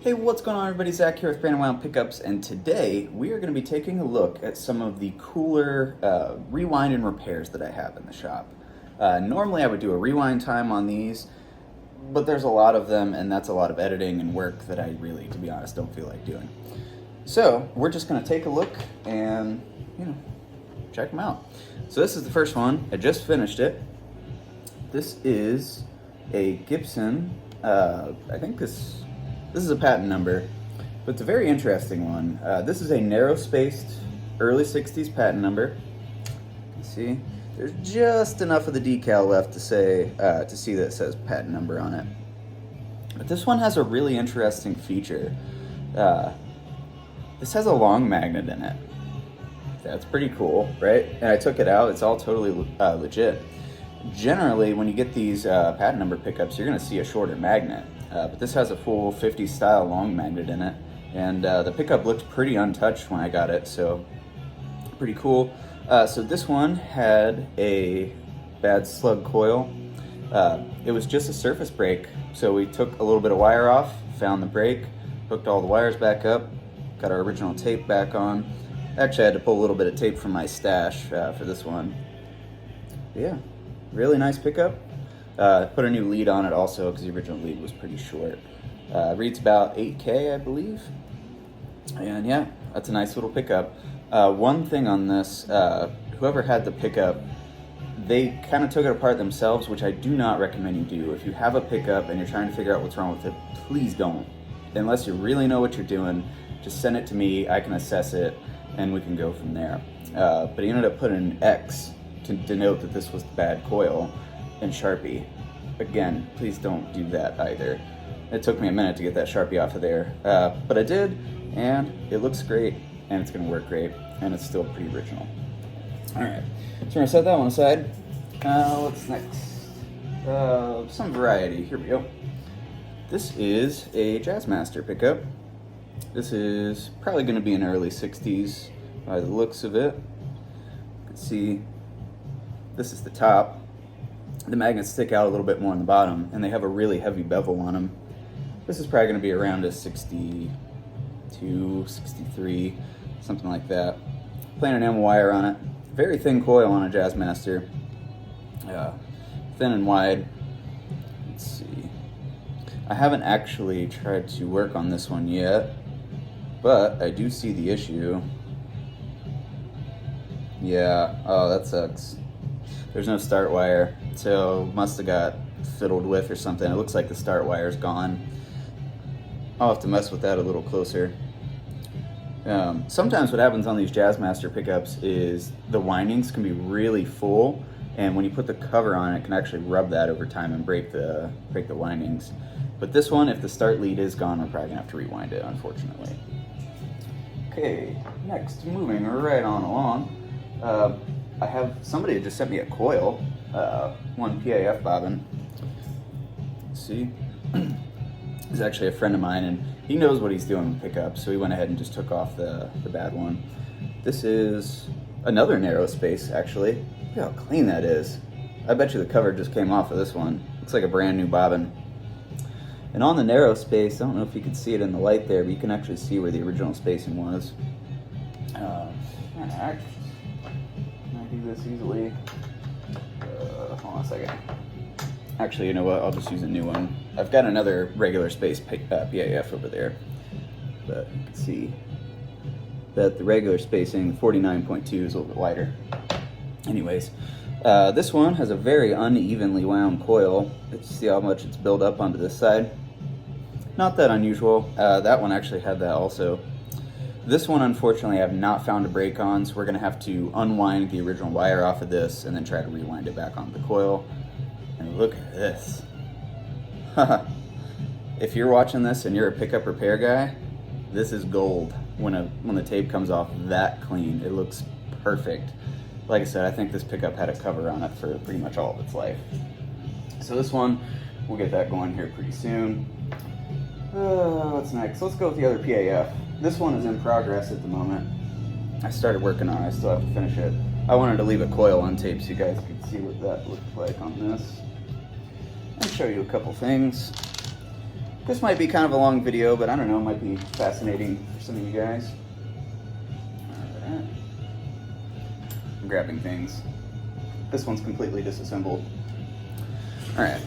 Hey, what's going on, everybody? Zach here with Brandon Wild Pickups, and today we are going to be taking a look at some of the cooler rewind and repairs that I have in the shop. Normally I would do a rewind time on these, but there's a lot of them, and that's a lot of editing and work that I really, to be honest, don't feel like doing. So we're just going to take a look and, check them out. So this is the first one. I just finished it. This is a Gibson. I think this is a patent number, but it's a very interesting one. This is a narrow-spaced early 60s patent number. You can see there's just enough of the decal left to see that it says patent number on it. But this one has a really interesting feature. This has a long magnet in it. That's pretty cool, right? And I took it out. It's all totally legit. Generally, when you get these patent number pickups, you're going to see a shorter magnet. But this has a full 50s style long magnet in it. And the pickup looked pretty untouched when I got it, so pretty cool. So this one had a bad slug coil. It was just a surface break. So we took a little bit of wire off, found the break, hooked all the wires back up, got our original tape back on. Actually, I had to pull a little bit of tape from my stash for this one. But yeah, really nice pickup. Put a new lead on it also because the original lead was pretty short. Reads about 8K, I believe. And yeah, that's a nice little pickup. One thing on this, whoever had the pickup, they kind of took it apart themselves, which I do not recommend you do. If you have a pickup and you're trying to figure out what's wrong with it, please don't. Unless you really know what you're doing, just send it to me, I can assess it, and we can go from there. But he ended up putting an X to denote that this was the bad coil in Sharpie. Again, please don't do that either. It took me a minute to get that Sharpie off of there, but I did, and it looks great, and it's going to work great, and it's still pretty original. Alright, so we're going to set that one aside. What's next? Some variety. Here we go. This is a Jazzmaster pickup. This is probably going to be an early 60s by the looks of it. You can see this is the top. The magnets stick out a little bit more on the bottom, and they have a really heavy bevel on them. This is probably going to be around a 62, 63, something like that. Plain enamel wire on it. Very thin coil on a Jazzmaster. Thin and wide. Let's see. I haven't actually tried to work on this one yet, but I do see the issue. Yeah, oh, that sucks. There's no start wire, so must have got fiddled with or something. It looks like the start wire's gone. I'll have to mess with that a little closer. Sometimes what happens on these Jazzmaster pickups is the windings can be really full, and when you put the cover on it, can actually rub that over time and break the windings. But this one, if the start lead is gone, we're probably gonna have to rewind it, unfortunately. Okay, next, moving right on along. I have somebody just sent me a coil, one PAF bobbin. Let's see. He's actually a friend of mine, and he knows what he's doing with pickups, so he went ahead and just took off the bad one. This is another narrow space, actually. Look how clean that is. I bet you the cover just came off of this one. Looks like a brand new bobbin. And on the narrow space, I don't know if you can see it in the light there, but you can actually see where the original spacing was. Can I do this easily? Hold on a second. Actually, you know what? I'll just use a new one. I've got another regular space PAF over there, but you can see that the regular spacing, 49.2, is a little bit wider. Anyways, this one has a very unevenly wound coil. Let's see how much it's built up onto this side. Not that unusual. That one actually had that also. This one, unfortunately, I have not found a break on, so we're going to have to unwind the original wire off of this and then try to rewind it back onto the coil. And look at this. If you're watching this and you're a pickup repair guy, this is gold. When the tape comes off that clean, it looks perfect. Like I said, I think this pickup had a cover on it for pretty much all of its life. So this one, we'll get that going here pretty soon. What's next? Let's go with the other PAF. This one is in progress at the moment. I started working on it, I still have to finish it. I wanted to leave a coil on tape so you guys could see what that looked like on this. And show you a couple things. This might be kind of a long video, but I don't know, it might be fascinating for some of you guys. All right. I'm grabbing things. This one's completely disassembled. All right.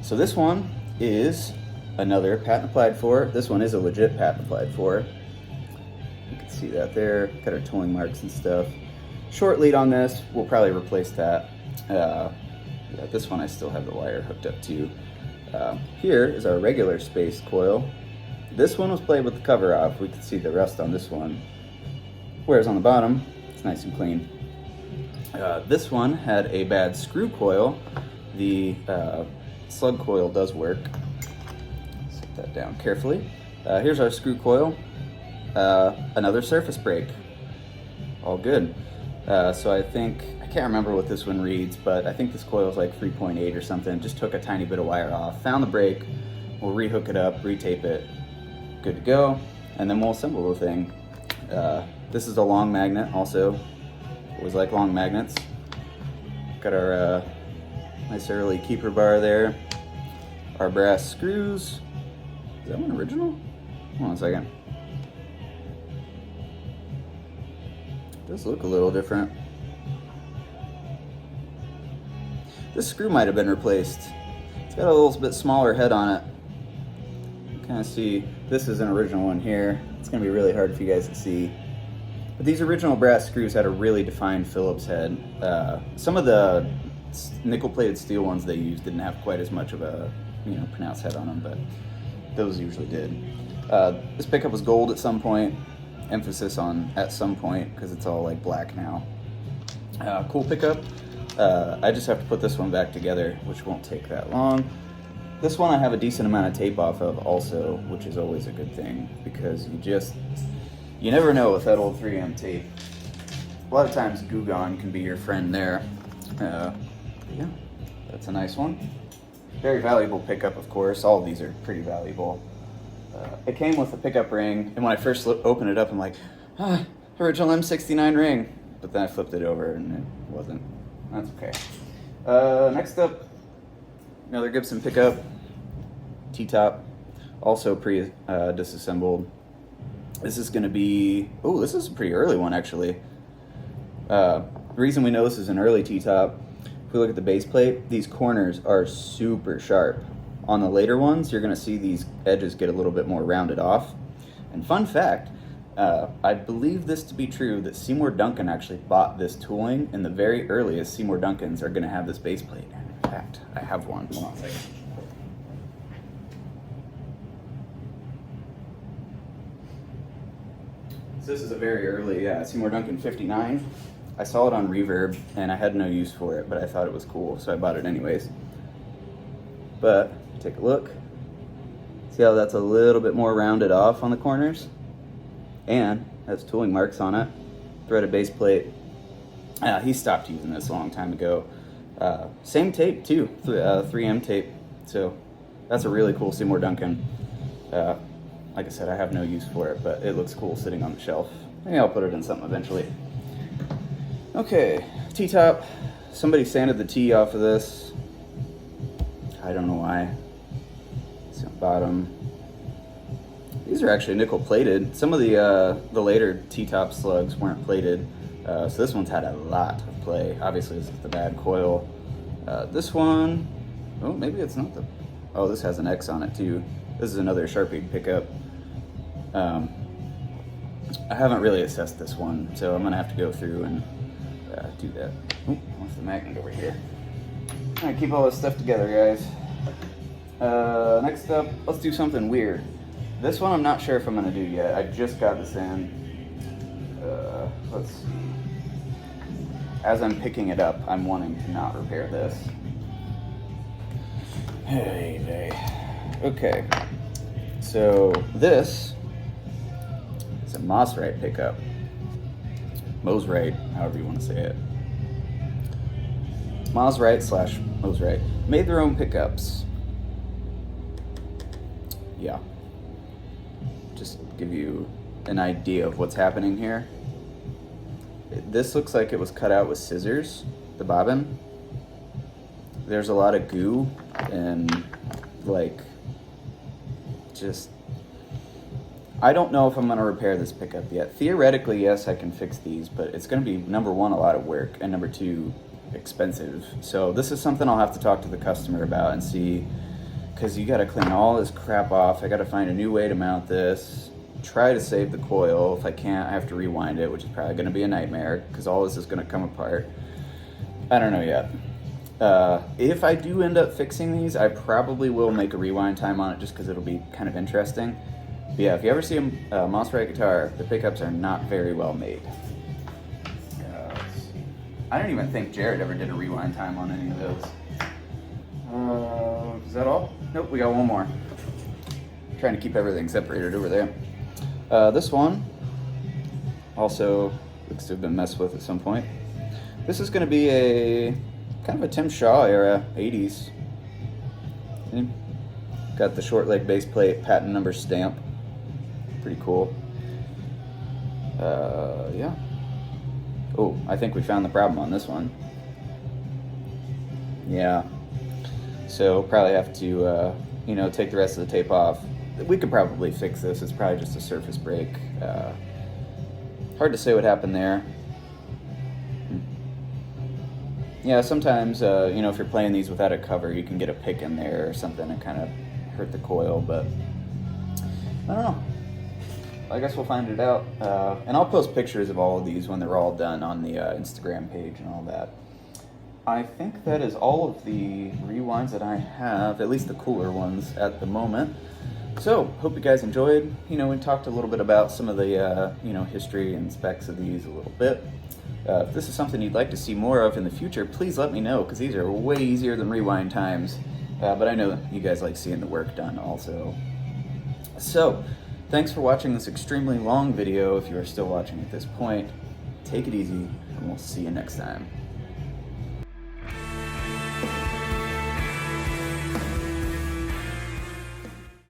So this one is another patent applied for. This one is a legit patent applied for. You can see that there. Got our tooling marks and stuff. Short lead on this. We'll probably replace that. Yeah, this one I still have the wire hooked up to. Here is our regular space coil. This one was played with the cover off. We can see the rust on this one. Whereas on the bottom, it's nice and clean. This one had a bad screw coil. The slug coil does work. Set that down carefully. Here's our screw coil. Another surface break. All good. So I can't remember what this one reads, but I think this coil is like 3.8 or something. Just took a tiny bit of wire off, found the break, we'll rehook it up, retape it, good to go, and then we'll assemble the thing. This is a long magnet also. Always like long magnets. Got our nice early keeper bar there. Our brass screws. Is that one original? Hold on a second. It does look a little different. This screw might have been replaced. It's got a little bit smaller head on it. You kind of see, this is an original one here. It's gonna be really hard for you guys to see. But these original brass screws had a really defined Phillips head. Some of the nickel-plated steel ones they used didn't have quite as much of a, pronounced head on them, but those usually did. This pickup was gold at some point. Emphasis on at some point, because it's all like black now. Cool pickup. I just have to put this one back together, which won't take that long. This one I have a decent amount of tape off of also, which is always a good thing, because you never know with that old 3M tape. A lot of times Goo Gone can be your friend there. Yeah, that's a nice one. Very valuable pickup, of course. All of these are pretty valuable. It came with a pickup ring, and when I first opened it up, I'm like, original M69 ring. But then I flipped it over, and it wasn't. That's okay. Next up, another Gibson pickup. T-top, also disassembled. This is going to be, this is a pretty early one actually. The reason we know this is an early T-top, if we look at the base plate, these corners are super sharp. On the later ones, you're going to see these edges get a little bit more rounded off. And fun fact, I believe this to be true, that Seymour Duncan actually bought this tooling, and the very earliest Seymour Duncans are going to have this base plate. In fact, I have one. Hold on a second. So this is a very early Seymour Duncan 59. I saw it on Reverb, and I had no use for it, but I thought it was cool, so I bought it anyways. But take a look. See how that's a little bit more rounded off on the corners? And has tooling marks on it. Threaded base plate. He stopped using this a long time ago. Same tape too, 3M tape. So that's a really cool Seymour Duncan. Like I said, I have no use for it, but it looks cool sitting on the shelf. Maybe I'll put it in something eventually. Okay, T-top. Somebody sanded the T off of this. I don't know why. It's on the bottom. These are actually nickel plated. Some of the later T-top slugs weren't plated, so this one's had a lot of play. Obviously, this is the bad coil. This one, maybe it's not the. Oh, this has an X on it too. This is another Sharpie pickup. I haven't really assessed this one, so I'm gonna have to go through and do that. What's the magnet over here? All right, keep all this stuff together, guys. Next up, let's do something weird. This one I'm not sure if I'm gonna do yet. I just got this in. Let's see. As I'm picking it up, I'm wanting to not repair this. Hey. Okay. So this is a Mosrite pickup. Mosrite, however you want to say it. Mosrite/Mosrite. Made their own pickups. Yeah. Just give you an idea of what's happening here. This looks like it was cut out with scissors, the bobbin. There's a lot of goo and like just, I don't know if I'm going to repair this pickup yet. Theoretically, yes, I can fix these, but it's going to be, number one, a lot of work, and number two, expensive. So this is something I'll have to talk to the customer about and see, because you got to clean all this crap off. I got to find a new way to mount this, try to save the coil. If I can't, I have to rewind it, which is probably going to be a nightmare, because all this is going to come apart. I don't know yet. If I do end up fixing these, I probably will make a rewind time on it, just because it'll be kind of interesting. But yeah, if you ever see a Mossberg guitar, the pickups are not very well made. Let's see. I don't even think Jared ever did a rewind time on any of those. Is that all? Nope, we got one more. I'm trying to keep everything separated over there. This one also looks to have been messed with at some point. This is going to be a kind of a Tim Shaw era, 80s. Got the short leg base plate, patent number stamp. Pretty cool. Yeah. Oh, I think we found the problem on this one. Yeah. So probably have to, you know, take the rest of the tape off. We could probably fix this. It's probably just a surface break. Hard to say what happened there. Yeah, sometimes, you know, if you're playing these without a cover, you can get a pick in there or something and kind of hurt the coil, but I don't know. I guess we'll find it out. And I'll post pictures of all of these when they're all done on the Instagram page and all that. I think that is all of the rewinds that I have, at least the cooler ones at the moment. So, hope you guys enjoyed. You know, we talked a little bit about some of the, you know, history and specs of these a little bit. If this is something you'd like to see more of in the future, please let me know, because these are way easier than rewind times. But I know you guys like seeing the work done also. So, thanks for watching this extremely long video. If you are still watching at this point, take it easy, and we'll see you next time.